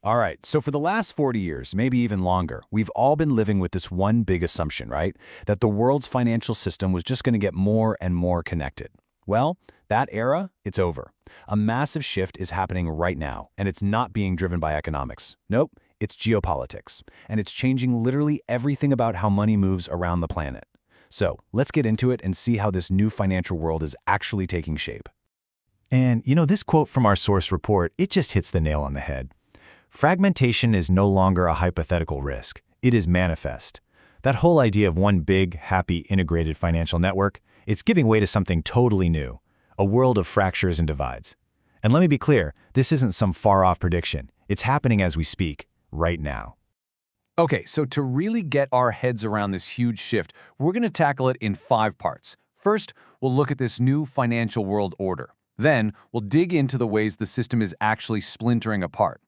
All right, so for the last 40 years, maybe even longer, we've all been living with this one big assumption, right? That the world's financial system was just going to get more and more connected. Well, that era, it's over. A massive shift is happening right now, and it's not being driven by economics. Nope, it's geopolitics, and it's changing literally everything about how money moves around the planet. So, let's get into it and see how this new financial world is actually taking shape. And, this quote from our source report, it just hits the nail on the head. Fragmentation is no longer a hypothetical risk. It is manifest. That whole idea of one big, happy, integrated financial network, it's giving way to something totally new, a world of fractures and divides. And let me be clear, this isn't some far-off prediction. It's happening as we speak, right now. Okay, so to really get our heads around this huge shift, we're going to tackle it in 5 parts. First, we'll look at this new financial world order. Then, we'll dig into the ways the system is actually splintering apart.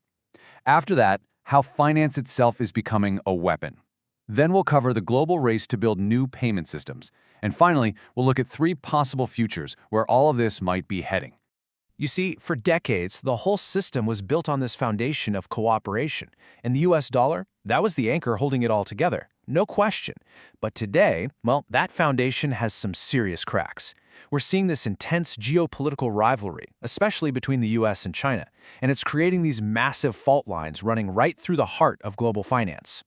After that, how finance itself is becoming a weapon. Then we'll cover the global race to build new payment systems. And finally, we'll look at 3 possible futures where all of this might be heading. You see, for decades, the whole system was built on this foundation of cooperation. And the US dollar, that was the anchor holding it all together, no question. But today, well, that foundation has some serious cracks. We're seeing this intense geopolitical rivalry, especially between the US and China, and it's creating these massive fault lines running right through the heart of global finance.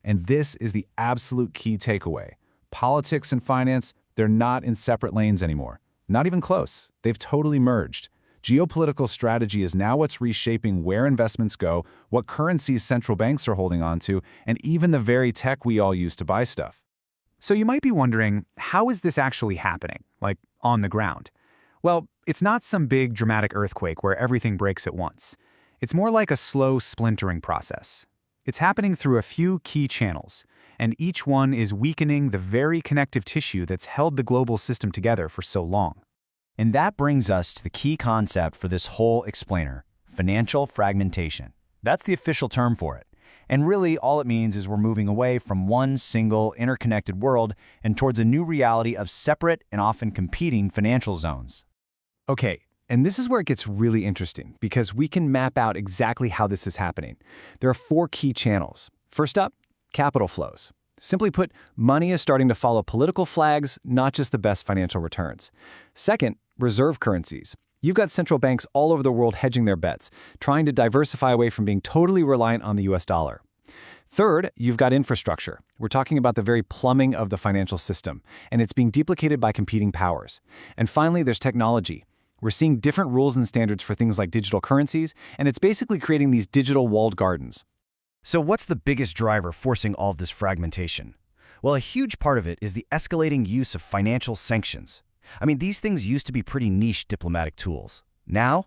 And this is the absolute key takeaway. Politics and finance, they're not in separate lanes anymore. Not even close. They've totally merged. Geopolitical strategy is now what's reshaping where investments go, what currencies central banks are holding on to, and even the very tech we all use to buy stuff. So you might be wondering, how is this actually happening, like on the ground? Well, it's not some big dramatic earthquake where everything breaks at once. It's more like a slow splintering process. It's happening through a few key channels, and each one is weakening the very connective tissue that's held the global system together for so long. And that brings us to the key concept for this whole explainer, financial fragmentation. That's the official term for it. And really, all it means is we're moving away from one single interconnected world and towards a new reality of separate and often competing financial zones. Okay, and this is where it gets really interesting because we can map out exactly how this is happening. There are 4 key channels. First up, capital flows. Simply put, money is starting to follow political flags, not just the best financial returns. Second, reserve currencies. You've got central banks all over the world hedging their bets, trying to diversify away from being totally reliant on the US dollar. Third, you've got infrastructure. We're talking about the very plumbing of the financial system, and it's being duplicated by competing powers. And finally, there's technology. We're seeing different rules and standards for things like digital currencies, and it's basically creating these digital walled gardens. So what's the biggest driver forcing all of this fragmentation? Well, a huge part of it is the escalating use of financial sanctions. I mean, these things used to be pretty niche diplomatic tools. Now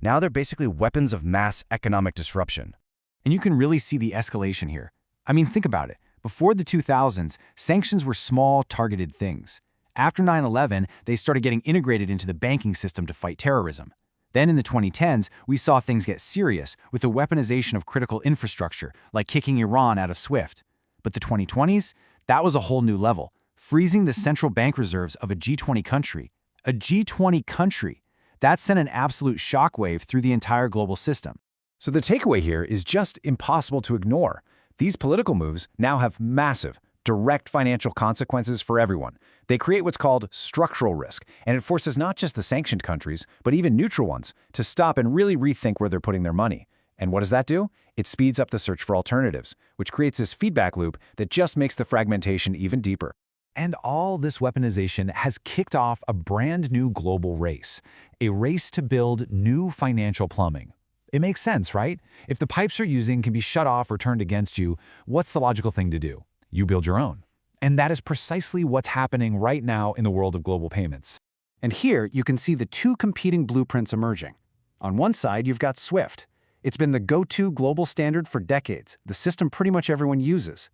they're basically weapons of mass economic disruption. And you can really see the escalation here. I mean, think about it. Before the 2000s, sanctions were small, targeted things. After 9/11, they started getting integrated into the banking system to fight terrorism. Then in the 2010s, we saw things get serious with the weaponization of critical infrastructure, like kicking Iran out of SWIFT. But the 2020s, that was a whole new level, freezing the central bank reserves of a G20 country. A G20 country. That sent an absolute shockwave through the entire global system. So the takeaway here is just impossible to ignore. These political moves now have massive, direct financial consequences for everyone. They create what's called structural risk, and it forces not just the sanctioned countries, but even neutral ones, to stop and really rethink where they're putting their money. And what does that do? It speeds up the search for alternatives, which creates this feedback loop that just makes the fragmentation even deeper. And all this weaponization has kicked off a brand new global race, a race to build new financial plumbing. It makes sense, right? If the pipes you're using can be shut off or turned against you, what's the logical thing to do? You build your own. And that is precisely what's happening right now in the world of global payments. And here you can see the 2 competing blueprints emerging. On one side, you've got SWIFT. It's been the go-to global standard for decades, the system pretty much everyone uses.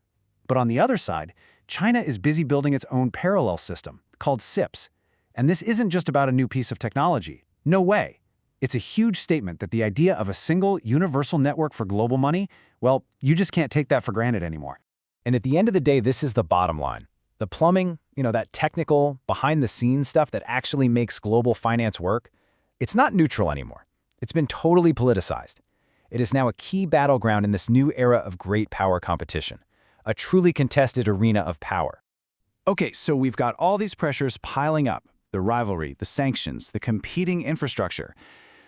But on the other side, China is busy building its own parallel system, called SIPS. And this isn't just about a new piece of technology. No way. It's a huge statement that the idea of a single, universal network for global money, well, you just can't take that for granted anymore. And at the end of the day, this is the bottom line. The plumbing, that technical, behind-the-scenes stuff that actually makes global finance work, it's not neutral anymore. It's been totally politicized. It is now a key battleground in this new era of great power competition, a truly contested arena of power. Okay, so we've got all these pressures piling up, the rivalry, the sanctions, the competing infrastructure.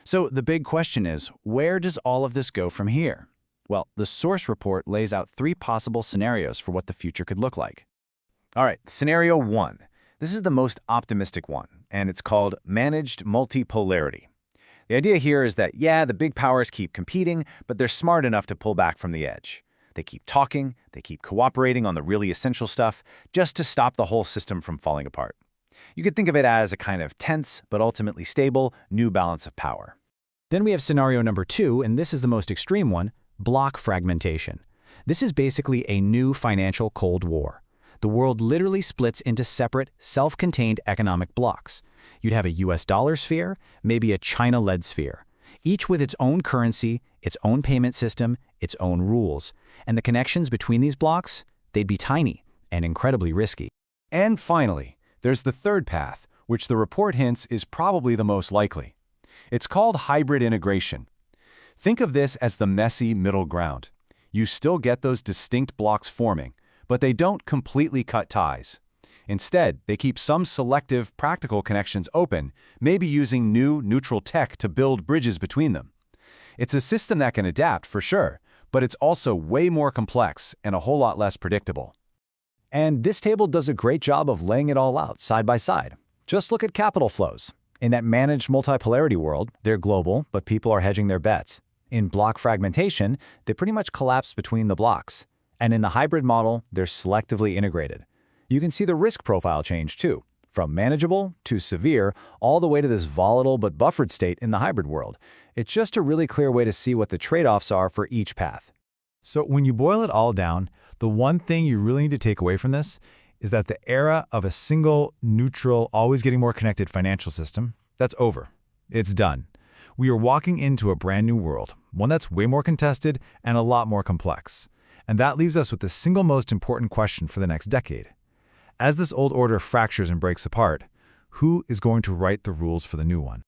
So the big question is, where does all of this go from here? Well, the source report lays out 3 possible scenarios for what the future could look like. All right, scenario 1. This is the most optimistic one, and it's called managed multipolarity. The idea here is that, yeah, the big powers keep competing, but they're smart enough to pull back from the edge. They keep talking, they keep cooperating on the really essential stuff, just to stop the whole system from falling apart. You could think of it as a kind of tense, but ultimately stable, new balance of power. Then we have scenario number 2, and this is the most extreme one, block fragmentation. This is basically a new financial Cold War. The world literally splits into separate, self-contained economic blocks. You'd have a US dollar sphere, maybe a China-led sphere, each with its own currency, its own payment system, its own rules. And the connections between these blocks, they'd be tiny and incredibly risky. And finally, there's the third path, which the report hints is probably the most likely. It's called hybrid integration. Think of this as the messy middle ground. You still get those distinct blocks forming, but they don't completely cut ties. Instead, they keep some selective, practical connections open, maybe using new, neutral tech to build bridges between them. It's a system that can adapt, for sure, but it's also way more complex and a whole lot less predictable. And this table does a great job of laying it all out side by side. Just look at capital flows. In that managed multipolarity world, they're global, but people are hedging their bets. In block fragmentation, they pretty much collapse between the blocks. And in the hybrid model, they're selectively integrated. You can see the risk profile change too, from manageable to severe, all the way to this volatile but buffered state in the hybrid world. It's just a really clear way to see what the trade-offs are for each path. So when you boil it all down, the one thing you really need to take away from this is that the era of a single, neutral, always getting more connected financial system, that's over. It's done. We are walking into a brand new world, one that's way more contested and a lot more complex. And that leaves us with the single most important question for the next decade. As this old order fractures and breaks apart, who is going to write the rules for the new one?